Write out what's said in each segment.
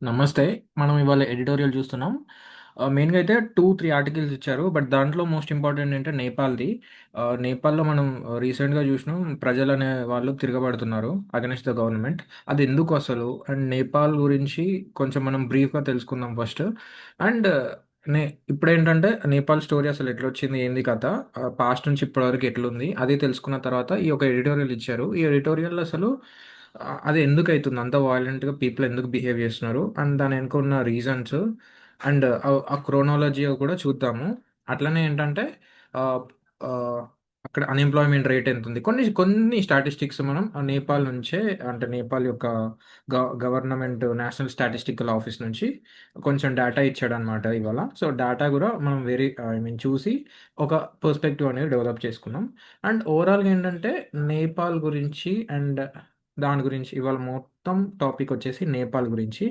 నమస్తే. మనం ఇవాళ ఎడిటోరియల్ చూస్తున్నాం. మెయిన్‌గా అయితే 2, 3 ఆర్టికల్స్ ఇచ్చారు. బట్ దాంట్లో మోస్ట్ ఇంపార్టెంట్ ఏంటంటే నేపాల్‌ది. నేపాల్‌లో మనం రీసెంట్‌గా చూసినాం ప్రజలనే వాళ్ళు తిరగబడుతున్నారు అగైన్స్ట్ ద గవర్నమెంట్. అది ఎందుకు అసలు? అండ్ నేపాల్ గురించి కొంచెం మనం బ్రీఫ్‌గా తెలుసుకుందాం ఫస్ట్. అండ్ నే ఇప్పుడేంటంటే నేపాల్ స్టోరీ అసలు ఎట్లొచ్చింది? ఏంది కథ? పాస్ట్ నుంచి ఇప్పటి వరకు ఎట్లుంది? అది తెలుసుకున్న తర్వాత ఈ ఒక ఎడిటోరియల్ ఇచ్చారు. ఈ ఎడిటోరియల్‌లో అసలు అది ఎందుకైతుంది? అంత వయలెంట్‌గా పీపుల్ ఎందుకు బిహేవ్ చేస్తున్నారు? అండ్ దాని వెనక ఉన్న రీజన్స్ అండ్ ఆ క్రోనాలజీ కూడా చూద్దాము. అట్లనే ఏంటంటే ఆహ్, ఆహ్, అక్కడ అన్‌ఎంప్లాయ్‌మెంట్ రేట్ ఎంతుంది? కొన్ని కొన్ని స్టాటిస్టిక్స్ మనం నేపాల్ నుంచే అంటే నేపాల్ యొక్క గవర్నమెంట్ నేషనల్ స్టాటిస్టికల్ ఆఫీస్ నుంచి కొంచెం డేటా ఇచ్చాడనమాట ఇవాళ. సో, డేటా గూడా మనం ఐ మీన్ చూసి ఒక పర్స్పెక్టివ్ అనేది డెవలప్ చేసుకున్నాం. అండ్ ఓవరాల్‌గా ఏంటంటే నేపాల్ గురించి అండ్ దాని గురించి ఇవాళ మొత్తం టాపిక్ వచ్చేసి నేపాల్ గురించి.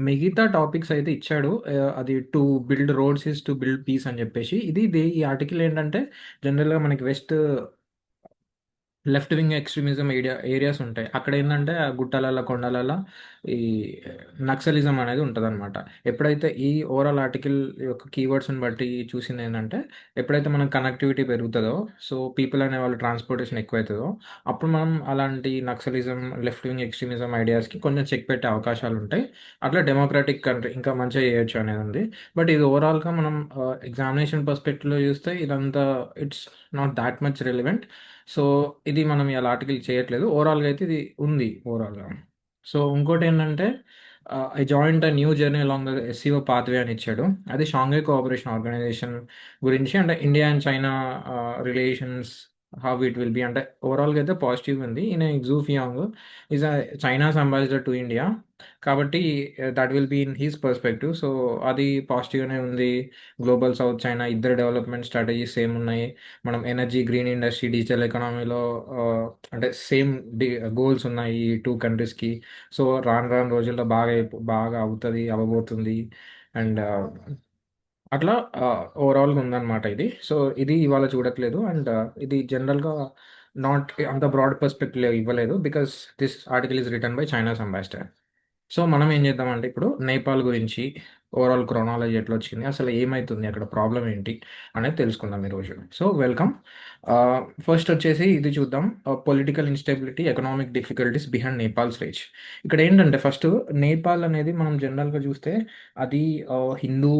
మిగతా టాపిక్స్ అయితే ఇచ్చాడు. అది to build roads is to build peace అని చెప్పేసి. ఈ ఆర్టికల్ ఏంటంటే జనరల్‌గా మనకి లెఫ్ట్ వింగ్ ఎక్స్ట్రీమిజం ఏరియాస్ ఉంటాయి. అక్కడేందంటే ఆ గుట్టలల్ల, కొండలల్ల ఈ నక్సలిజం అనేది ఉంటదనమాట. ఎప్పుడైతే ఈ ఓవరాల్ ఆర్టికల్ యొక్క కీవర్డ్స్‌ని బట్టి చూసిందేంటంటే, ఎప్పుడైతే మనకు కనెక్టివిటీ పెరుగుతదో, సో, పీపుల్ అనేవాళ్ళు ట్రాన్స్‌పోర్టేషన్ ఎక్కువైతదో, అప్పుడు మనం అలాంటి నక్సలిజం, లెఫ్ట్ వింగ్ ఎక్స్ట్రీమిజం ఐడియాస్‌కి కొంచెం చెక్ పెట్టే అవకాశాలుంటాయి. అట్లా డెమోక్రాటిక్ కంట్రీ ఇంకా మంచిగా చేయొచ్చు అనేదుంది. బట్ ఇది ఓవరాల్‌గా మనం ఎగ్జామినేషన్ పర్స్పెక్టివ్‌లో చూస్తే ఇదంతా it's not thought much relevant. So, ఇది మనం ఇయాల ఆర్టికల్ చేయట్లేదు. ఓవరాల్‌గా అయితే ఇది ఉంది ఓవరాల్‌గా. సో, ఇంకోటేంటంటే I joined a new journey along the SCO pathway అని ఇచ్చాడు. అది షాంఘై కోఆపరేషన్ ఆర్గనైజేషన్ గురించి అంటే India and China relations how it will be అంటే ఓవరాల్‌గా అయితే పాజిటివ్‌గా ఉంది. ఈయన Xu Feihong is China's ambassador to India. కాబట్టి that will be in his perspective. So, అది పాజిటివ్‌గానే ఉంది. గ్లోబల్ సౌత్, చైనా ఇద్దరి డెవలప్‌మెంట్ స్ట్రాటజీస్ సేమ్ ఉన్నాయి. మనం ఎనర్జీ, గ్రీన్ ఇండస్ట్రీ, డిజిటల్ ఎకానమీలో అంటే సేమ్ డి గోల్స్ ఉన్నాయి ఈ 2 కంట్రీస్‌కి. సో, రాను రాను రోజుల్లో బాగా అవ్వబోతుంది. అండ్ అట్లా ఓవరాల్‌గా ఉందనమాట ఇది. సో, ఇది ఇవాళ చూడట్లేదు. అండ్ ఇది జనరల్‌గా నాట్ అంత బ్రాడ్ పర్స్పెక్టివ్‌లో ఇవ్వలేదు. Because this article is written by China's ambassador. So, మనం ఏం చేద్దామంటే ఇప్పుడు నేపాల్ గురించి ఓవరాల్ క్రోనాలజీ ఎట్లొచ్చింది? అసలు ఏమైతుంది? అక్కడ ప్రాబ్లమ్ ఏంటి? అనేది తెలుసుకుందాం ఈరోజు. So, welcome. ఫస్ట్ వచ్చేసి ఇది చూద్దాం. Political instability, economic difficulties behind Nepal's reach. ఇక్కడ ఏంటంటే ఫస్ట్ నేపాల్ అనేది మనం జనరల్‌గా చూస్తే అది Hindu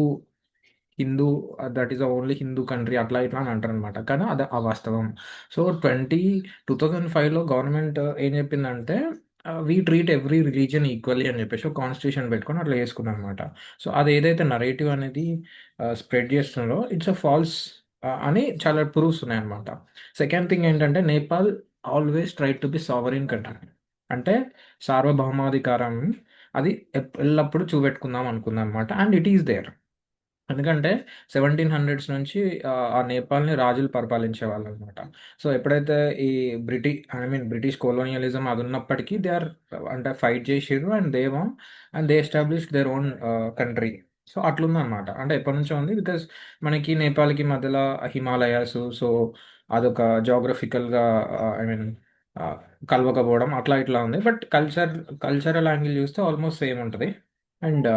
Hindu that is the only Hindu country అట్లా ఇట్లా అని అంటారనమాట. కానీ అది అవాస్తవం. సో, 2005లో గవర్నమెంట్ ఏం చెప్పిందంటే we treat every religion equally అని చెప్పేసి ఒక కాన్స్టిట్యూషన్ పెట్టుకొని అట్లా చేసుకుందనమాట. సో, అది ఏదైతే నరేటివ్ అనేది స్ప్రెడ్ చేస్తుందో ఇట్స్ అ ఫాల్స్ అని చాలా ప్రూఫ్స్ ఉన్నాయన్నమాట. సెకండ్ థింగ్ ఏంటంటే Nepal always try to be sovereign country. అంటే సార్వభౌమాధికారం అది ఎల్లప్పుడూ చూపెట్టుకుందాం అనుకుందనమాట. And it is there. ఎందుకంటే 1700s నుంచి ఆ నేపాల్‌ని రాజులు పరిపాలించేవాళ్ళనమాట. సో, ఎప్పుడైతే ఈ బ్రిటిష్ కొలోనియలిజం అదున్నప్పటికీ దే ఆర్ అంటే ఫైట్ జేషిర్రు and they won and they established their own country. So, అట్లుందనమాట. అంటే ఎప్పటినుంచో ఉంది. బికాజ్ మనకి నేపాల్‌కి మధ్యలో హిమాలయాసు సో, అదొక జియోగ్రఫికల్‌గా ఐ మీన్ ఆహ్, కలవకపోవడం అట్లా ఇట్లా ఉంది. బట్ కల్చరల్ యాంగిల్ చూస్తే ఆల్మోస్ట్ సేమ్ ఉంటది. అండ్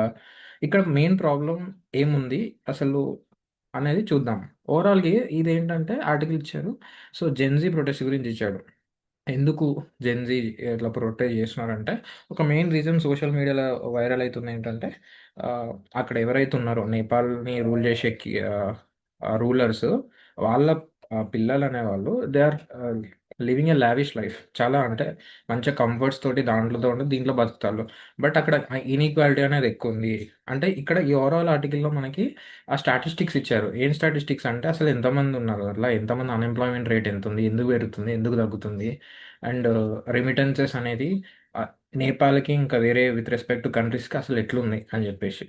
ఇక్కడ మెయిన్ ప్రాబ్లమ్ ఏముంది అసలు అనేది చూద్దాం. ఓవరాల్‌గా ఇదేంటంటే ఆర్టికల్ ఇచ్చారు. సో, జెన్‌జీ ప్రొటెస్ట్ గురించి ఇచ్చాడు. ఎందుకు జెన్‌జీ ఇట్లా ప్రొటెస్ట్ చేస్తున్నారంటే, ఒక మెయిన్ రీజన్ సోషల్ మీడియాలో వైరల్ అయితుందేంటంటే, ఆహ్, అక్కడ ఎవరైతే ఉన్నారో నేపాల్‌ని రూల్ చేసే రూలర్స్ వాళ్ళ పిల్లలనేవాళ్ళు they are living a lavish life. చాలా అంటే మంచిగా కంఫర్ట్స్ తోటి దాంట్లో దీంట్లో బతుకుతాళ్ళు. బట్ అక్కడ ఇనీక్వాలిటీ అనేది ఎక్కువుంది. అంటే ఇక్కడ ఈ ఓవరాల్ ఆర్టికల్‌లో మనకి ఆ స్టాటిస్టిక్స్ ఇచ్చారు. ఏం స్టాటిస్టిక్స్ అంటే అసలు ఎంతమంది ఉన్నారు? అట్లా ఎంతమంది అన్‌ఎంప్లాయ్‌మెంట్ రేట్ ఎంతుంది? ఎందుకు పెరుగుతుంది? ఎందుకు తగ్గుతుంది? అండ్ రెమిటెన్సెస్ అనేది ఆహ్, నేపాల్‌కి ఇంకా వేరే విత్ రెస్పెక్ట్ టు కంట్రీస్‌కి అసలు ఎట్లుంది అని జెప్పేసి.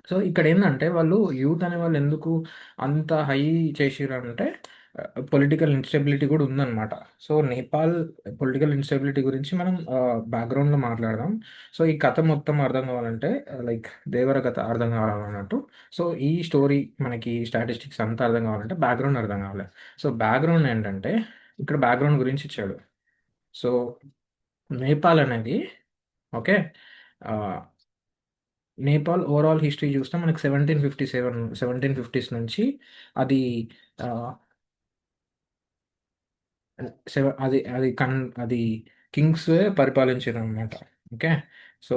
సో, ఇక్కడేందంటే వాళ్ళు యూత్ అనేవాళ్ళు ఎందుకు అంత హై చేషిర్రంటే పొలిటికల్ ఇన్‌స్టెబిలిటీ గూడా ఉందనమాట. సో, నేపాల్ పొలిటికల్ ఇన్‌స్టెబిలిటీ గురించి మనం బ్యాక్‌గ్రౌండ్‌లో మాట్లాడదాం. సో, ఈ కథ మొత్తం అర్థం కావాలంటే లైక్ దేవర కథ అర్థం కావాలన్నట్టు. సో, ఈ స్టోరీ మనకి స్టాటిస్టిక్స్ అంతా అర్థం కావాలంటే బ్యాక్‌గ్రౌండ్ అర్థం కావాలి. సో, బ్యాక్‌గ్రౌండ్ ఏంటంటే ఇక్కడ బ్యాక్‌గ్రౌండ్ గురించి ఇచ్చాడు. సో, నేపాల్ అనేది ఓకే. ఆహ్ నేపాల్ ఓవరాల్ హిస్టరీ చూస్తే మనకి 1757 1750s నుంచి అది ఆహ్, అది అది అది కింగ్సే పరిపాలించారనమాట. ఓకే. సో,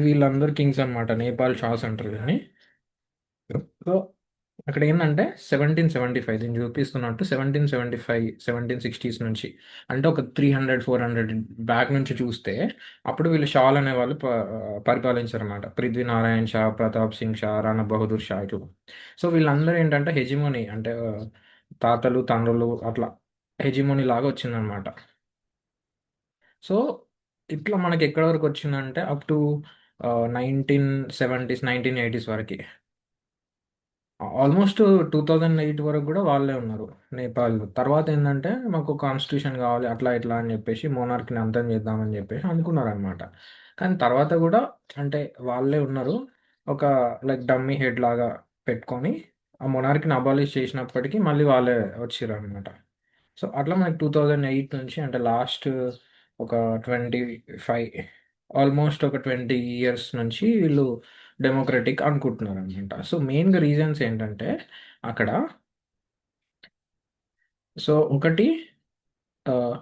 వీళ్ళందరూ కింగ్స్ అనమాట. నేపాల్ షాస్ అంటారు వీళ్ళని. సో, అక్కడేందంటే 1775 దీన్ని చూపిస్తున్నట్టు 1775, 1760s నుంచి అంటే ఒక 300, 400 బ్యాక్ నుంచి చూస్తే అప్పుడు వీళ్ళు షాలు అనేవాళ్ళు పరిపాలించారనమాట. పృథ్వీనారాయణ షా, ప్రతాప్ సింగ్ షా, రాణా బహదూర్ షా ఇట్లా. సో, వీళ్ళందరూ ఏంటంటే హెజిమోనీ అంటే తాతలు, తండ్రులు అట్లా హెజిమోనీ లాగా వచ్చిందనమాట. సో, ఇట్లా మనకి ఎక్కడి వరకు వచ్చిందంటే అప్ టు 1970s, 1980s వరకి. ఆల్మోస్ట్ 2008 వరకు కూడా వాళ్ళే ఉన్నారు నేపాల్‌లో. తర్వాత ఏందంటే మాకు కాన్స్టిట్యూషన్ కావాలి అట్లా ఇట్లా అని చెప్పేసి మోనార్క్‌ని అంతం చేద్దామని చెప్పేసి అనుకున్నారనమాట. కానీ తర్వాత కూడా అంటే వాళ్ళే ఉన్నారు. ఒక లైక్ డమ్మీ హెడ్ లాగా పెట్టుకొని ఆ మొనార్క్‌ని అబాలిష్ చేసినప్పటికీ మళ్ళీ వాళ్ళే వచ్చిర్రనమాట. సో, అట్లా మనకి 2008 నుంచి అంటే లాస్ట్ ఒక 25 ఆల్మోస్ట్ ఒక 20 ఇయర్స్ నుంచి వీళ్ళు డెమోక్రటిక్ అనుకుంటున్నారనమాట. సో, మెయిన్‌గా రీజన్స్ ఏంటంటే అక్కడ సో, ఒకటి ఆహ్,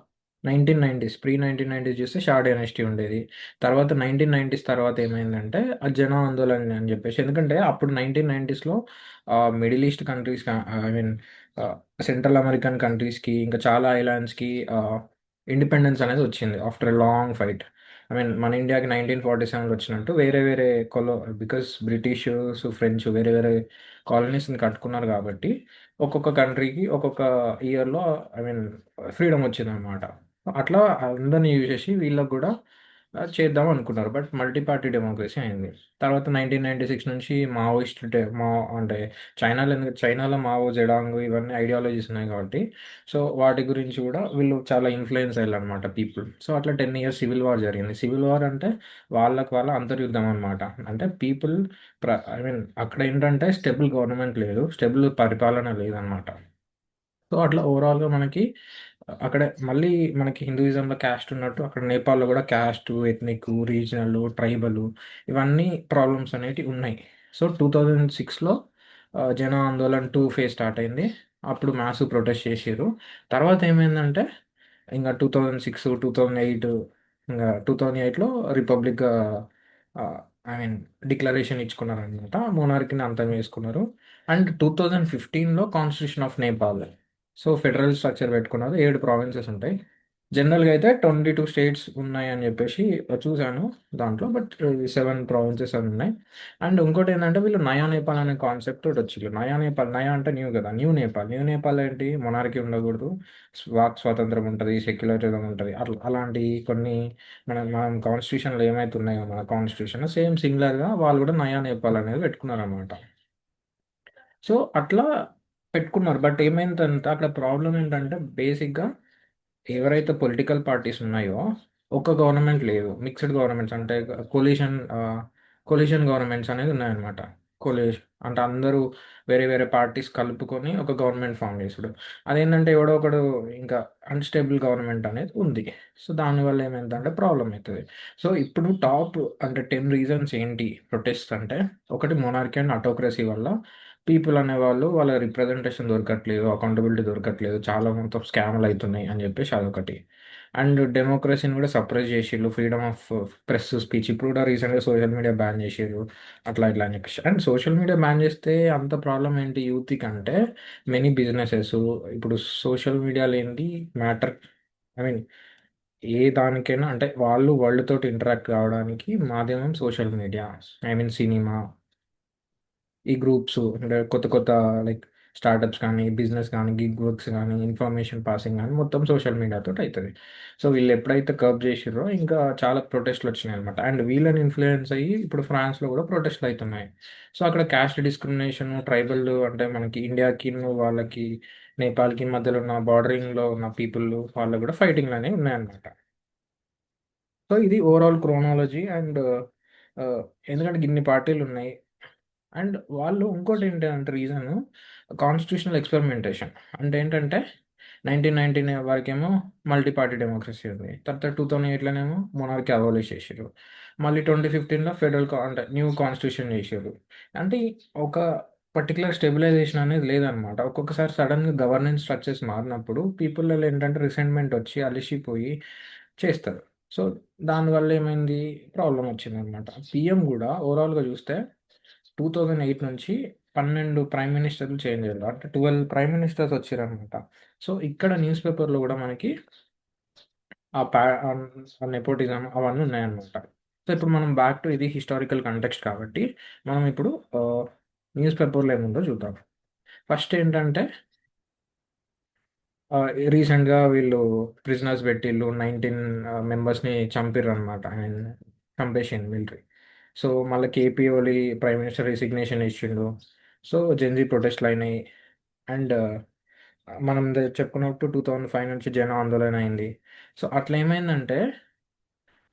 1990s ప్రీ 1990s చూస్తే షా డైనస్టీ ఉండేది. తర్వాత 1990s తర్వాత ఏమైందంటే జన ఆందోళన్ అని చెప్పేసి ఎందుకంటే అప్పుడు 1990స్‌లో middle east countries I mean ah, central American కంట్రీస్‌కి ఇంకా చాలా ఐలాండ్స్‌కి ఇండిపెండెన్స్ అనేది వచ్చింది. After a long fight. I mean మన ఇండియాకి 1947లో వచ్చినట్టు వేరే వేరే బికాస్ బ్రిటిషర్స్, ఫ్రెంచ్ వేరే వేరే కాలనీస్‌ని కట్టుకున్నారు కాబట్టి ఒక్కొక్క కంట్రీకి ఒక్కొక్క ఇయర్‌లో ఐ మీన్ ఫ్రీడమ్ వచ్చిందనమాట. అట్లా అందరిని చూసేసి వీళ్ళకి గూడా చేద్దాం అనుకున్నారు. బట్ మల్టీ పార్టీ డెమోక్రసీ అయింది. తర్వాత 1996 నుంచి మావోయిస్ట్ అంటే చైనాలో మావో జెడాంగ్ ఇవన్నీ ఐడియాలజీస్ ఉన్నాయి కాబట్టి, సో వాటి గురించి గూడా వీళ్ళు చాలా ఇన్‌ఫ్లూయెన్స్ అయ్యారనమాట పీపుల్. సో అట్లా 10 ఇయర్స్ సివిల్ వార్ జరిగింది. సివిల్ వార్ అంటే వాళ్ళకి వాళ్ళ అంతర్యుద్ధం అనమాట. అంటే పీపుల్ ఐ మీన్ అక్కడేంటంటే స్టెబుల్ గవర్నమెంట్ లేదు. స్టెబుల్ పరిపాలన లేదనమాట. సో, అట్లా ఓవరాల్‌గా మనకి అక్కడ మళ్ళీ మనకి హిందూయిజంలో క్యాస్ట్ ఉన్నట్టు అక్కడ నేపాల్‌లో గూడా క్యాస్టు, ఎథ్నికు, రీజనలు, ట్రైబలు ఇవన్నీ ప్రాబ్లమ్స్ అనేటివి ఉన్నాయి. సో, 2006లో జన ఆందోళన్ 2 ఫేజ్ స్టార్ట్ అయింది. అప్పుడు మాసివ్ ప్రొటెస్ట్ చేసిర్రు. తర్వాత ఏమైందంటే ఇంగ 2006, 2008 ఇంగ 2008లో republic ah, I mean declaration ఇచ్చుకున్నారనమాట. మోనార్కీని అంతం చేసుకున్నారు. అండ్ 2015లో constitution of Nepal. So, federal structure పెట్టుకున్నారు. 7 ప్రావిన్సెస్ ఉంటాయి. జనరల్‌గా అయితే 22 స్టేట్స్ ఉన్నాయని జెప్పేసి చూసాను దాంట్లో. బట్ 7 ప్రావిన్సెస్ అని ఉన్నాయి. అండ్ ఇంకోటేందంటే వీళ్ళు నయా నేపాల్ అనే కాన్సెప్ట్ తోటొచ్చిల్లు. నయా నేపాల్, నయా అంటే న్యూ గదా! న్యూ నేపాల్. న్యూ నేపాల్ ఏంటి? మొనార్కీ ఉండగూడదు. వాక్ స్వాతంత్రం ఉంటది. సెక్యులరిజం ఉంటది. అట్లా అలాంటి కొన్ని మనం కాన్స్టిట్యూషన్‌లో ఏమైతే ఉన్నాయో మన కాన్స్టిట్యూషన్ సేమ్ సిమిలర్‌గా వాళ్ళు గూడా నయా నేపాల్ అనేది పెట్టుకున్నారనమాట. సో, అట్లా పెట్టుకున్నారు. బట్ ఏమైందంటే అక్కడ ప్రాబ్లమ్ ఏంటంటే బేసిక్‌గా ఎవరైతే పొలిటికల్ పార్టీస్ ఉన్నాయో, ఒక్క గవర్నమెంట్ లేదు. మిక్స్డ్ గవర్నమెంట్స్ అంటే కొలిషన్ గవర్నమెంట్స్ అనేది ఉన్నాయన్నమాట. అంటే అందరూ వేరే వేరే పార్టీస్ కలుపుకొని ఒక గవర్నమెంట్ ఫార్మ్ చేసుడు. అదేంటంటే ఎవడో ఒకడు ఇంకా అన్‌స్టేబుల్ గవర్నమెంట్ అనేది ఉంది. సో, దానివల్ల ఏమైందంటే ప్రాబ్లమ్ అయితది. సో, ఇప్పుడు టాప్ అంటే 10 రీజన్స్ ఏంటి ప్రొటెస్ట్ అంటే, ఒకటి మొనార్కీ అండ్ ఆటోక్రసీ వల్ల పీపుల్ అనేవాళ్ళు వాళ్ళ రిప్రజెంటేషన్ దొరకట్లేదు, అకౌంటబిలిటీ దొరకట్లేదు, చాలా మొత్తం స్కామ్‌లయితున్నాయి అని జెప్పేసి అదొకటి. అండ్ డెమోక్రసీని గూడా సప్రెస్ జేషిల్లు. ఫ్రీడమ్ ఆఫ్ ప్రెస్, స్పీచ్ ఇప్పుడు గూడా రీసెంట్‌గా సోషల్ మీడియా బ్యాన్ జేషిర్రు. అట్లా ఇట్లా అని జెప్పేసి. అండ్ సోషల్ మీడియా బ్యాన్ జేస్తే అంత ప్రాబ్లమ్ ఏంటి యూత్‌కంటే మెనీ బిజినెసెసు ఇప్పుడు సోషల్ మీడియా లేనిది మ్యాటర్ ఐ మీన్ ఏ దానికైనా అంటే వాళ్ళు వరల్డ్‌తోటి ఇంటరాక్ట్ కావడానికి మాధ్యమం social media. I mean cinema ఈ గ్రూప్స్ అంటే కొత్త కొత్త లైక్ స్టార్టప్స్ కానీ, బిజినెస్ కానీ, గిగ్ వర్క్స్ గానీ, ఇన్ఫర్మేషన్ పాసింగ్ గానీ మొత్తం సోషల్ మీడియా తోటయితది. సో, వీళ్ళు ఎప్పుడైతే కర్బ్ జేషిర్రో ఇంకా చాలా ప్రొటెస్ట్‌లొచ్చినాయన్నమాట. అండ్ వీళ్ళని ఇన్‌ఫ్లూయెన్స్ అయ్యి ఇప్పుడు ఫ్రాన్స్‌లో గూడా ప్రొటెస్ట్‌లయితున్నాయి. సో, అక్కడ క్యాస్ట్ డిస్క్రిమినేషన్, ట్రైబల్ అంటే మనకి ఇండియాకిను వాళ్ళకి, నేపాల్‌కి మధ్యలో ఉన్న బార్డరింగ్‌లో ఉన్న పీపుల్ వాళ్ళకి గూడా ఫైటింగ్‌లనేవి ఉన్నాయన్నమాట. సో, ఇది ఓవరాల్ క్రోనాలజీ అండ్ ఆహ్, ఎందుకంటే గిన్ని పార్టీలున్నాయి. అండ్ వాళ్ళు ఇంకోటేంటంటే రీజను కాన్స్టిట్యూషనల్ ఎక్స్‌పెరిమెంటేషన్. అంటే ఏంటంటే, 1919 వరకేమో మల్టీ పార్టీ డెమోక్రసీ ఉంది. తర్వాత 2008లోనేమో మొనార్కీ అబాలిష్ చేసిర్రు. మళ్ళీ 2015లో అంటే న్యూ కాన్స్టిట్యూషన్ చేసిర్రు. అంటే ఒక పర్టికులర్ స్టెబిలైజేషన్ అనేది లేదనమాట. ఒక్కొక్కసారి సడన్గా గవర్నెన్స్ స్ట్రక్చర్స్ మారినప్పుడు పీపుల్‌లో ఏంటంటే రిసెంట్‌మెంట్ వచ్చి అలిసిపోయి చేస్తారు. సో, దానివల్ల ఏమైంది ప్రాబ్లమ్ వచ్చిందనమాట. పీఎం గూడా ఓవరాల్‌గా చూస్తే 2008 నుంచి 12 ప్రైమ్ మినిస్టర్‌లు చేంజ్ అయ్యారు. అంటే 12 ప్రైమ్ మినిస్టర్స్ వచ్చిర్రనమాట. సో, ఇక్కడ న్యూస్ పేపర్‌లో గూడా మనకి ఆ పా ఆహ్, నెపోటిజం అవన్నీ ఉన్నాయన్నమాట. సో, ఇప్పుడు మనం బ్యాక్ టు ఇది హిస్టారికల్ కంటెక్స్ట్ కాబట్టి, మనం ఇప్పుడు న్యూస్ పేపర్‌లో ఏముందో చూద్దాం. ఫస్ట్ ఏంటంటే రీసెంట్‌గా వీళ్ళు ప్రిజనర్స్ పెట్టిల్లు 19 మెంబర్స్‌ని చంపిర్రనమాట. ఐ మీన్ చంపేసిండు మిలిటరీ. సో, మళ్ళా KP Oli prime minister resignation ఇచ్చిండు. సో, జెన్‌జీ ప్రొటెస్ట్‌లయినాయి. అండ్ మనం చెప్పుకున్నట్టు 2005 నుంచి జన ఆందోళన అయింది. సో, అట్లా ఏమైందంటే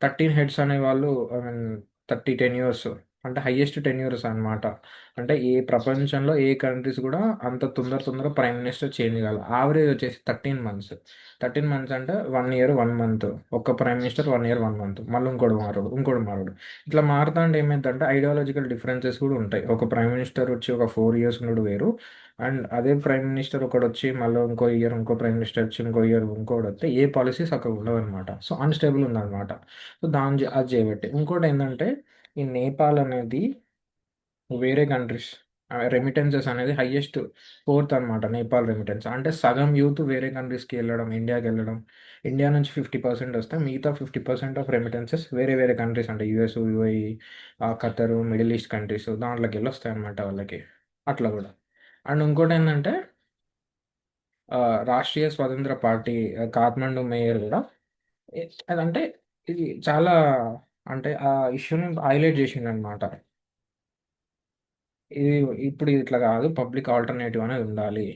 13 హెడ్స్ అనేవాళ్ళు ఐ మీన్ 10 ఇయర్స్ అంటే హైయెస్ట్ టెన్యూర్స్ అనమాట. అంటే ఏ ప్రపంచంలో ఏ కంట్రీస్ కూడా అంత తొందర ప్రైమ్ మినిస్టర్ చేంజ్ కాలే. యావరేజ్ వచ్చేసి 13 మంత్స్. 13 మంత్స్ అంటే 1 ఇయర్, 1 మంత్. ఒక్క ప్రైమ్ మినిస్టర్ 1 ఇయర్, 1 మంత్. మళ్ళీ ఇంకోడు మారాడు, ఇంకోడు మారాడు. ఇట్లా మారుతా అంటే ఏమైందంటే ఐడియాలజికల్ డిఫరెన్సెస్ కూడా ఉంటాయి. ఒక ప్రైమ్ మినిస్టర్ వచ్చి ఒక 4 ఇయర్స్ ఉండడు వేరు. అండ్ అదే ప్రైమ్ మినిస్టర్ ఒకడొచ్చి మళ్ళీ ఇంకో ఇయర్ ఇంకో ప్రైమ్ మినిస్టర్ వచ్చి ఇంకో ఇయర్ ఇంకోడొస్తే ఏ పాలసీస్ అక్కడ ఉండవనమాట. సో, అన్‌స్టేబుల్ ఉందనమాట. సో, అది చేయబట్టి. ఇంకోటేందంటే, ఈ నేపాల్ అనేది వేరే కంట్రీస్ రెమిటెన్సెస్ అనేది హైయెస్ట్ ఫోర్త్ అనమాట నేపాల్ రెమిటెన్స్. అంటే సగం యూత్ వేరే కంట్రీస్‌కి ఎళ్ళడం, ఇండియాకెళ్ళడం. ఇండియా నుంచి 50% వస్తే మిగతా 50% ఆఫ్ రెమిటెన్సెస్ వేరే వేరే కంట్రీస్ అంటే US, UAE, Qatar, middle east countries దాంట్లోకెళ్ళొస్తాయన్నమాట వాళ్ళకి. అట్లా గూడా. అండ్ ఇంకోటేందంటే రాష్ట్రీయ స్వతంత్ర పార్టీ కాఠ్మండు మేయర్ గూడా ఎ అదంటే ఇది చాలా అంటే ఆ ఇష్యూని హైలైట్ జేషిండనమాట. ఇది ఇప్పుడు ఇట్లా గాదు పబ్లిక్ ఆల్టర్‌నేటివ్ అనేది ఉండాలి.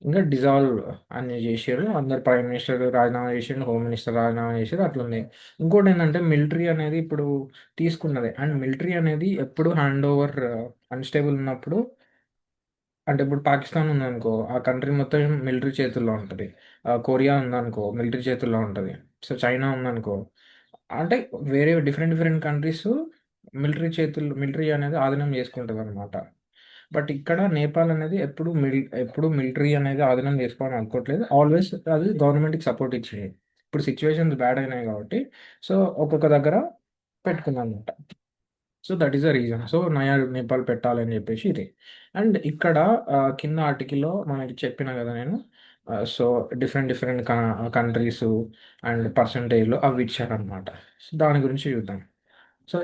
ఇంగా డిజాల్వ్ అని జేషిర్రు. అందరు ప్రైమ్ మినిస్టర్ రాజీనామా జేషిండు. హోమ్ మినిస్టర్ రాజీనామా జేషిర్రు. అట్లుంది. ఇంకోటేందంటే మిలిటరీ అనేది ఇప్పుడు తీసుకున్నదే. అండ్ మిలిటరీ అనేది ఎప్పుడు హ్యాండ్ ఓవర్ అన్‌స్టేబుల్ ఉన్నప్పుడు అంటే ఇప్పుడు పాకిస్తాన్ ఉందనుకో, ఆ కంట్రీ మొత్తం మిలిటరీ చేతుల్లో ఉంటది. కొరియా ఉందనుకో, మిలిటరీ చేతుల్లో ఉంటది. సో, చైనా ఉందనుకో, అంటే వేరే డిఫరెంట్ డిఫరెంట్ కంట్రీస్ మిలిటరీ అనేది ఆధీనం చేసుకుంటదనమాట. బట్ ఇక్కడ నేపాల్ అనేది ఎప్పుడు మిలిటరీ అనేది ఆధీనం చేసుకోవాలని అనుకోవట్లేదు. ఆల్వేస్ అది గవర్నమెంట్‌కి సపోర్ట్ ఇచ్చింది. ఇప్పుడు సిట్యుయేషన్స్ బ్యాడ్ అయినాయి కాబట్టి, సో, ఒక్కొక్క దగ్గర పెట్టుకుందనమాట. So, that is the reason. So, Nepal పెట్టాలని జెప్పేసి ఇది. అండ్ ఇక్కడ కింద ఆర్టికల్‌లో మనకి చెప్పినా గదా నేను. So, different different countries and పర్సెంటేజ్‌లు అవి ఇచ్చారనమాట. సో, దాని గురించి చూద్దాం. సో,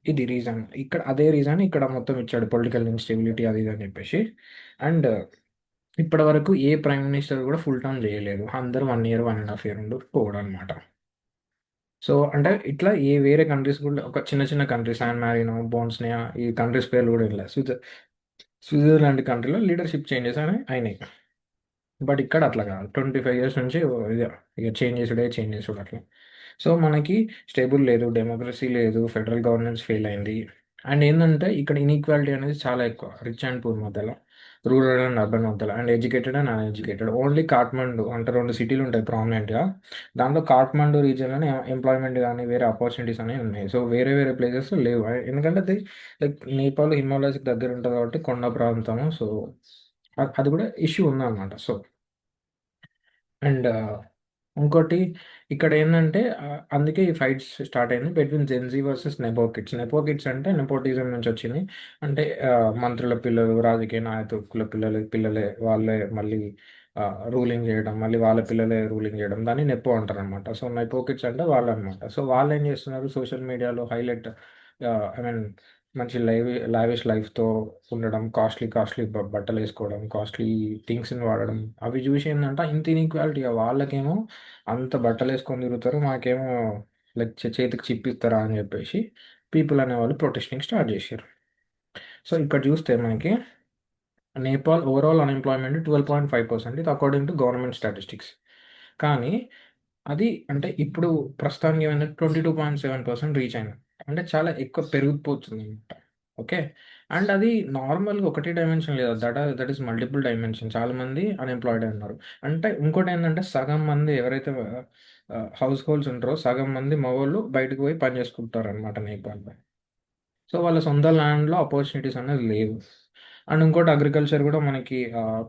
ఇది రీజన్. ఇక్కడ అదే రీజన్ ఇక్కడ మొత్తం ఇచ్చాడు. పొలిటికల్ ఇన్‌స్టెబిలిటీ అది ఇది అని జెప్పేసి. అండ్ ఇప్పటివరకు ఏ ప్రైమ్ మినిస్టర్ గూడా ఫుల్ టర్మ్ జేయలేదు. అందరూ 1 ఇయర్, 1 ½ ఇయర్ ఉండి పోవడనమాట. సో, అంటే ఇట్లా వేరే కంట్రీస్ కూడా ఒక చిన్న చిన్న కంట్రీస్ సాన్ మారినో, బోస్నియా ఈ కంట్రీస్ పేర్లు కూడా ఇనలే. స్విట్జర్లాండ్ కంట్రీలో లీడర్‌షిప్ చేంజెస్ అయినాయి. బట్ ఇక్కడ అట్లా కాదు. 25 ఇయర్స్ నుంచి ఇదే ఇక చేంజ్ చేసుడు అట్లా. సో, మనకి స్టేబుల్ లేదు, డెమోక్రసీ లేదు, ఫెడరల్ గవర్నెన్స్ ఫెయిల్ అయింది. అండ్ ఏందంటే ఇక్కడ ఇన్‌ఈక్వాలిటీ అనేది చాలా ఎక్కువ. రిచ్ అండ్ పూర్ మధ్యల, రూరల్ అండ్ అర్బన్ మధ్యల, and educated and uneducated. Only Kathmandu అంటే 2 సిటీలు ఉంటాయి ప్రామినెంట్‌గా. దాంట్లో కాఠ్మండు రీజియన్‌లోనే ఎంప్లాయ్‌మెంట్ గాని, వేరే ఆపర్చునిటీస్ అనేవి ఉన్నాయి. సో, వేరే వేరే ప్లేసెస్‌లో లేవు. ఎందుకంటే అది లైక్ నేపాల్ హిమాలయాస్‌కి దగ్గర ఉంటది కాబట్టి కొండ ప్రాంతము. సో, అది కూడా ఇష్యూ ఉందన్నమాట. సో అండ్ ఇంకోటి ఇక్కడేందంటే అందుకే ఈ ఫైట్స్ స్టార్ట్ అయింది between Gen Z versus nepo kids. Nepo kids అంటే నెపోటిజం నుంచొచ్చింది. అంటే మంత్రుల పిల్లలు, రాజకీయ నాయకుల పిల్లలే వాళ్ళే మళ్ళీ రూలింగ్ జేయడం, మళ్ళీ వాళ్ళ పిల్లలే రూలింగ్ జేయడం. దాన్ని నెపో అంటారనమాట. సో, నెపో కిడ్స్ అంటే వాళ్ళనమాట. సో, వాళ్ళేం జేస్తున్నారు సోషల్ మీడియాలో హైలైట్ ఐ మీన్ మంచి లావిష్ లైఫ్‌తో ఉండడం, కాస్ట్‌లీ బట్టలేసుకోవడం, కాస్ట్‌లీ థింగ్స్‌ని వాడడం. అవి జూసి ఏందంటే ఇంత ఇన్‌ఈక్వాలిటీగా వాళ్ళకేమో అంత బట్టలేసుకొని తిరుగుతారు. మాకేమో లైక్ చేతికి చిప్పిస్తారా అని జెప్పేసి పీపుల్ అనేవాళ్ళు ప్రొటెస్టింగ్ స్టార్ట్ జేషిర్రు. సో, ఇక్కడ జూస్తే మనకి నేపాల్ ఓవరాల్ అన్‌ఎంప్లాయ్‌మెంట్ 12.5% ఇది అకార్డింగ్ టు గవర్నమెంట్ స్టాటిస్టిక్స్. కానీ అది అంటే ఇప్పుడు ప్రస్తుతానికి ఏమైందంటే 22.7% రీచ్ అయింది. అంటే చాలా ఎక్కువ పెరిగిపోతుందన్నమాట. ఓకే. అండ్ అది నార్మల్‌గా ఒకటే డైమెన్షన్ లేదు. That is multiple dimension. చాలామంది అన్‌ఎంప్లాయిడే ఉన్నారు. అంటే ఇంకోటేంటంటే సగం మంది ఎవరైతే హౌస్ హోల్డ్స్ ఉంటారో సగం మంది మగోళ్ళు బయటకు పోయి పని చేసుకుంటారనమాట నేపాల్‌లో. సో, వాళ్ళ సొంత ల్యాండ్‌లో ఆపర్చునిటీస్ అనేది లేవు. అండ్ ఇంకోటి అగ్రికల్చర్ గూడా మనకి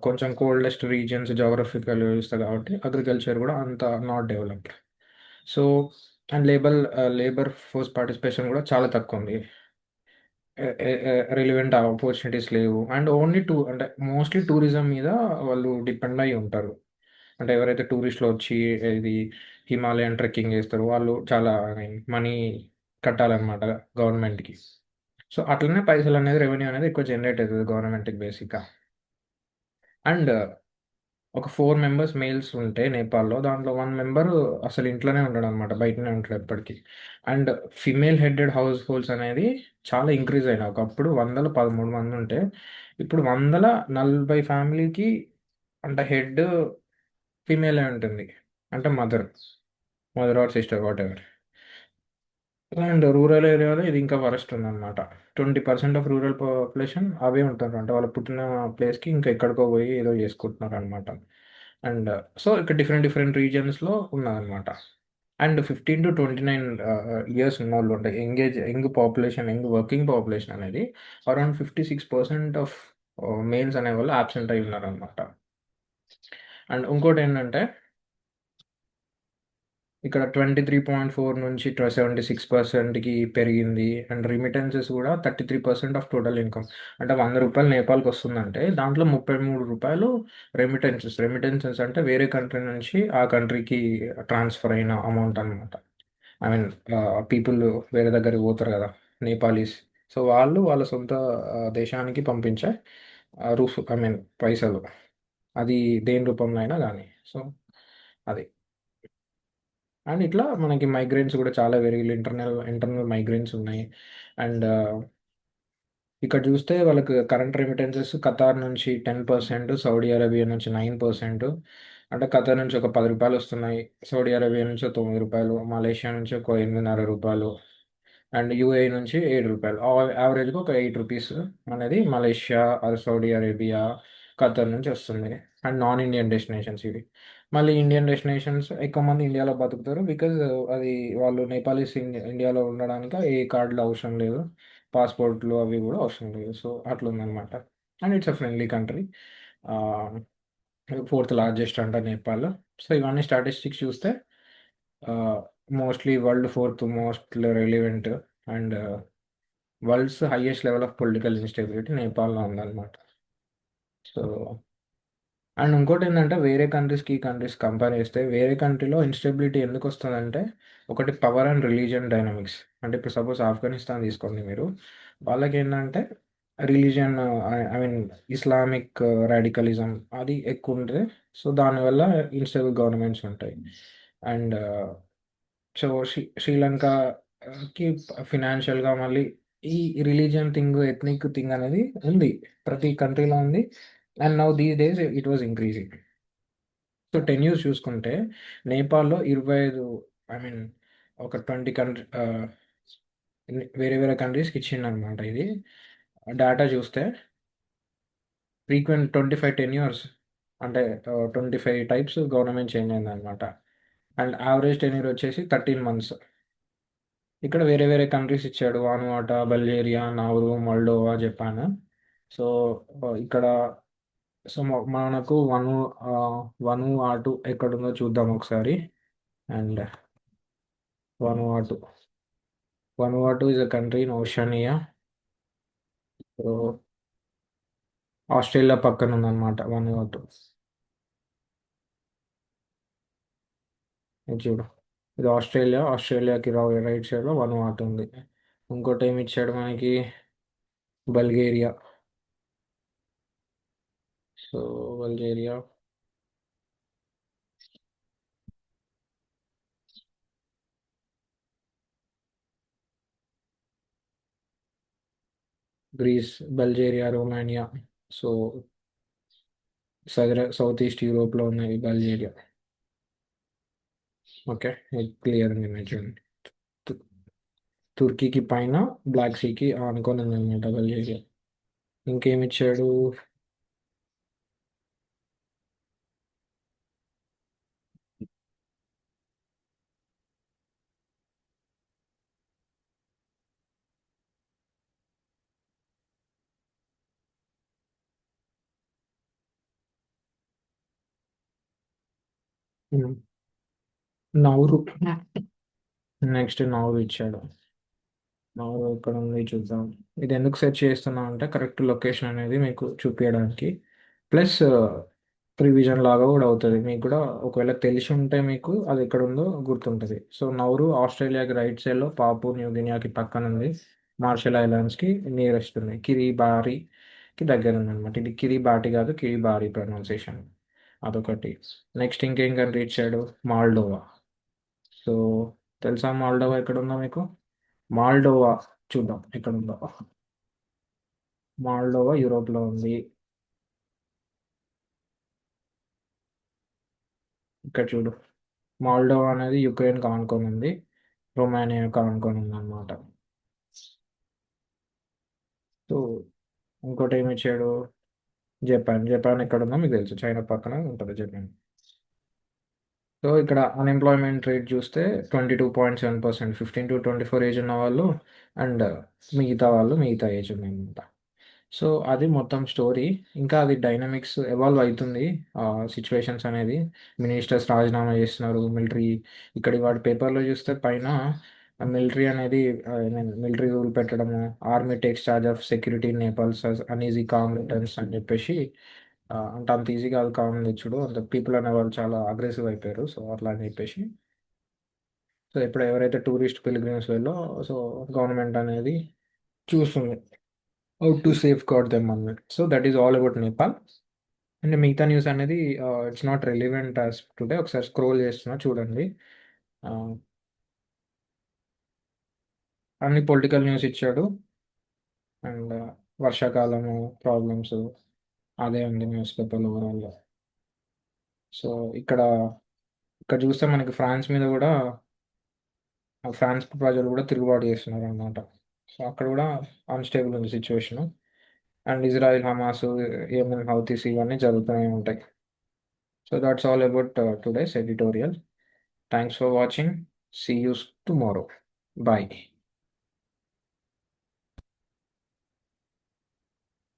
కొంచెం కోల్డెస్ట్ రీజియన్స్ జియోగ్రఫికల్ చూస్తే కాబట్టి అగ్రికల్చర్ గూడా అంత not developed. So, and labour force participation గూడా చాలా తక్కువుంది. రిలవెంట్ ఆపర్చునిటీస్ లేవు. అండ్ ఓన్లీ అంటే మోస్ట్‌లీ టూరిజం మీద వాళ్ళు డిపెండ్ అయ్యి ఉంటారు. అంటే ఎవరైతే టూరిస్ట్‌లు వచ్చి ఇది హిమాలయన్ ట్రెక్కింగ్ చేస్తారో వాళ్ళు చాలా ఐ మీన్ మనీ కట్టాలన్నమాట గవర్నమెంట్‌కి. సో, అట్లనే పైసలనేది రెవెన్యూ అనేది ఎక్కువ జనరేట్ అయితది గవర్నమెంట్‌కి బేసిక్‌గా. అండ్ ఒక 4 మెంబర్స్ మేల్స్ ఉంటే నేపాల్‌లో దాంట్లో 1 మెంబరు అసలు ఇంట్లోనే ఉండడనమాట. బయటనే ఉంటాడు ఎప్పటికి. And female headed house holds అనేది చాలా ఇంక్రీజ్ అయినాయి. ఒకప్పుడు 100లో 13 మందుంటే ఇప్పుడు 140 ఫ్యామిలీకి అంటే హెడ్ ఫీమేలే ఉంటుంది. అంటే mother are sister whatever. And rural ఏరియాలో ఇది ఇంకా వరస్ట్ ఉందనమాట. 20% ఆఫ్ రూరల్ పాపులేషన్ అవే ఉంటారు. అంటే వాళ్ళు పుట్టిన ప్లేస్‌కి ఇంకా ఎక్కడికో పోయి ఏదో చేసుకుంటున్నారనమాట. అండ్ సో, ఇక్కడ డిఫరెంట్ డిఫరెంట్ రీజియన్స్‌లో ఉన్నదనమాట. అండ్ 15-29 ఇయర్స్ ఉన్నోళ్ళు అంటే young population, young working population అనేది అరౌండ్ 56% ఆఫ్ మేల్స్ అనేవాళ్ళు అబ్సెంట్ అయ్యి ఉన్నారనమాట. అండ్ ఇంకోటేంటంటే ఇక్కడ 23.4 నుంచి 76%కి పెరిగింది. అండ్ రెమిటెన్సెస్ గూడా 33% ఆఫ్ టోటల్ ఇన్‌కమ్. అంటే రూ. 100 నేపాల్‌కొస్తుందంటే దాంట్లో రూ. 33 రెమిటెన్సెస్ అంటే వేరే కంట్రీ నుంచి ఆ కంట్రీకి ట్రాన్స్‌ఫర్ అయిన అమౌంట్ అనమాట. ఐ మీన్ పీపుల్ వేరే దగ్గరికి పోతారు గదా! నేపాలీస్. సో, వాళ్ళు వాళ్ళ సొంత దేశానికి పంపించే ఐ మీన్ పైసలు. అది దేని రూపంలో అయినా గానీ. సో, అది. అండ్ ఇట్లా మనకి మైగ్రెంట్స్ గూడా చాలా పెరిగిల్లు. ఇంటర్నల్ మైగ్రెంట్స్ ఉన్నాయి. అండ్ ఇక్కడ జూస్తే వాళ్ళకి కరెంట్ రెమిటెన్సెస్ ఖతార్ నుంచి 10%, సౌదీ అరేబియా నుంచి 9%. అంటే ఖతార్ నుంచి ఒక రూ. 10 వస్తున్నాయి. సౌదీ అరేబియా నుంచి ఒక రూ. 9, మలేషియా నుంచి ఒక రూ. 8.5 అండ్ యూఏఈ నుంచి రూ. 7. యావరేజ్‌గా ఒక రూ. 8 అనేది Malaysia or Saudi Arabia, Qatar నుంచి వస్తుంది. అండ్ నాన్ ఇండియన్ డెస్టినేషన్స్ ఇవి. మళ్ళీ ఇండియన్ డెస్టినేషన్స్ ఎక్కువ మంది ఇండియాలో బతుకుతారు. బికాజ్ అది వాళ్ళు నేపాలీస్ ఇండియాలో ఉండడానికి ఏ కార్డులు అవసరం లేదు. పాస్‌పోర్ట్‌లు అవి గూడా అవసరం లేదు. సో, అట్లుందనమాట. And it's a friendly country. Ah, fourth largest అంట నేపాల్. సో, ఇవన్నీ స్టాటిస్టిక్స్ చూస్తే ah, mostly world fourth most relevant and world's highest level of political instability నేపాల్‌లో ఉందనమాట. సో, అండ్ ఇంకోటేందంటే వేరే కంట్రీస్‌కి, ఈ కంట్రీస్‌కి కంపేర్ చేస్తే వేరే కంట్రీలో ఇన్‌స్టెబిలిటీ ఎందుకొస్తదంటే ఒకటి పవర్ అండ్ రిలీజియన్ డైనమిక్స్. అంటే ఇప్పుడు సపోజ్ ఆఫ్ఘనిస్తాన్ తీసుకోండి మీరు. వాళ్ళకేందంటే religion I mean Islamic radicalism అది ఎక్కువుంటది. సో, దానివల్ల ఇన్‌స్టేబుల్ గవర్నమెంట్స్ ఉంటాయి. అండ్ సో, శ్రీలంకకి ఫినాన్షియల్‌గా మళ్ళీ ఈ రిలీజియన్ థింగ్, ఎథ్నిక్ థింగ్ అనేది ఉంది. ప్రతి కంట్రీలో ఉంది. And now these days it was increasing. So, 10 years చూసుకుంటే నేపాల్‌లో 25 ఐ మీన్ ఒక 20 వేరే వేరే కంట్రీస్‌కి ఇచ్చిండనమాట ఇది. డాటా చూస్తే ఫ్రీక్వెంట్ 25 టెన్యూర్స్ అంటే 25 టైప్స్ గవర్నమెంట్ చేంజ్ అయిందనమాట. అండ్ యావరేజ్ టెన్యూర్ వచ్చేసి 13 మంత్స్. ఇక్కడ వేరే వేరే కంట్రీస్ ఇచ్చాడు. వానువాటా, బల్గేరియా, నాuru, మోల్డోవా, జపాన్. సో, ఇక్కడ సో, మనకు వనువాటు ఎక్కడుందో చూద్దాం ఒకసారి. And Vanuatu. Vanuatu is a country in Oceania. So, Australia పక్కన ఉందన్నమాట వనువాటు. ఇది చూడు. ఇది ఆస్ట్రేలియా. ఆస్ట్రేలియాకి రైట్ సైడ్‌లో వనువాటు ఉంది. ఇంకోటేమి ఇచ్చాడు మనకి Bulgaria. So, Bulgaria, Greece, Bulgaria, Romania. So, south east యూరోప్‌లో ఉన్నది బల్గేరియా. ఓకే. ఇది క్లియర్ ఉంది చూడండి. తుర్కీకి పైన బ్లాక్ సీకి ఆనుకొని ఉందన్నమాట బల్గేరియా. ఇంకేమిచ్చాడు? ఉమ్, నౌరు. నెక్స్ట్ నౌరు ఇచ్చాడు. నౌరు ఇక్కడ ఉంది చూద్దాం. ఇది ఎందుకు సెర్చ్ చేస్తున్నా అంటే కరెక్ట్ లొకేషన్ అనేది మీకు చూపించడానికి, ప్లస్ రివిజన్ లాగా కూడా అవుతుంది మీకు కూడా. ఒకవేళ తెలిసి ఉంటే మీకు అది ఎక్కడ ఉందో గుర్తుంటుంది. సో నౌరు ఆస్ట్రేలియాకి రైట్ సైడ్లో, పాపు న్యూ గినియాకి పక్కన ఉంది, మార్షల్ ఐలాండ్స్కి నియరెస్ట్ ఉంది, కిరిబారికి దగ్గర ఉంది అనమాట. ఇది కిరిబాటి కాదు, కిరిబారి ప్రొనౌన్సియేషన్. అదొకటి. నెక్స్ట్ ఇంకేం కంట్రీ ఇచ్చాడు? మాల్డోవా. సో తెలుసా మాల్డోవా ఎక్కడ ఉందో మీకు? మాల్డోవా చూద్దాం ఎక్కడ ఉందో. మాల్డోవా యూరోప్లో ఉంది. ఇక్కడ చూడు, మాల్డోవా అనేది యుక్రెయిన్ ఆనుకొని ఉంది, రొమానియా ఆనుకొని ఉంది అనమాట. సో ఇంకోటి ఏమి ఇచ్చాడు? జపాన్. జపాన్ ఎక్కడ ఉందో మీకు తెలుసు, చైనా పక్కన ఉంటుంది జపాన్. సో ఇక్కడ అన్ఎంప్లాయ్మెంట్ రేట్ చూస్తే 22.7%, 15 to 24 ఏజ్ ఉన్న వాళ్ళు, అండ్ మిగతా ఏజ్ ఉందన్నమాట. సో అది మొత్తం స్టోరీ. ఇంకా అది డైనమిక్స్ ఎవాల్వ్ అవుతుంది, సిచ్యువేషన్స్ అనేది. మినిస్టర్స్ రాజీనామా చేస్తున్నారు, మిలిటరీ. ఇక్కడ వాడి పేపర్లో చూస్తే పైన మిలిటరీ అనేది, మిలిటరీ రూల్ పెట్టడము, army takes charge of security Nepal's uneasy calm returns అని చెప్పేసి. అంటే అంత ఈజీ కాదు కామ్ తెచ్చుడు, అంత పీపుల్ అనే వాళ్ళు చాలా అగ్రెసివ్ అయిపోయారు. సో అట్లా అని చెప్పేసి. సో ఇప్పుడు ఎవరైతే టూరిస్ట్ పిలిగ్రిమ్స్ వెళ్ళో, సో గవర్నమెంట్ అనేది చూస్తుంది how to safeguard them అన్నట్టు. So that is all about Nepal. అంటే మిగతా న్యూస్ అనేది it's not relevant as today. ఒకసారి స్క్రోల్ చేస్తున్నా చూడండి. ఆ, అన్ని పొలిటికల్ న్యూస్ ఇచ్చాడు, అండ్ వర్షాకాలము ప్రాబ్లమ్స్ అదే ఉంది న్యూస్ పేపర్లో ఓవరాల్గా. సో ఇక్కడ ఇక్కడ చూస్తే మనకి ఫ్రాన్స్ మీద కూడా, ఫ్రాన్స్ ప్రజలు కూడా తిరుగుబాటు చేస్తున్నారు అనమాట. సో అక్కడ కూడా అన్స్టేబుల్ ఉంది situation. And Israel, Hamas, Yemen, Houthis ఇవన్నీ జరుగుతూనే ఉంటాయి. So that's all about today's editorial. Thanks for watching. See you tomorrow. Bye.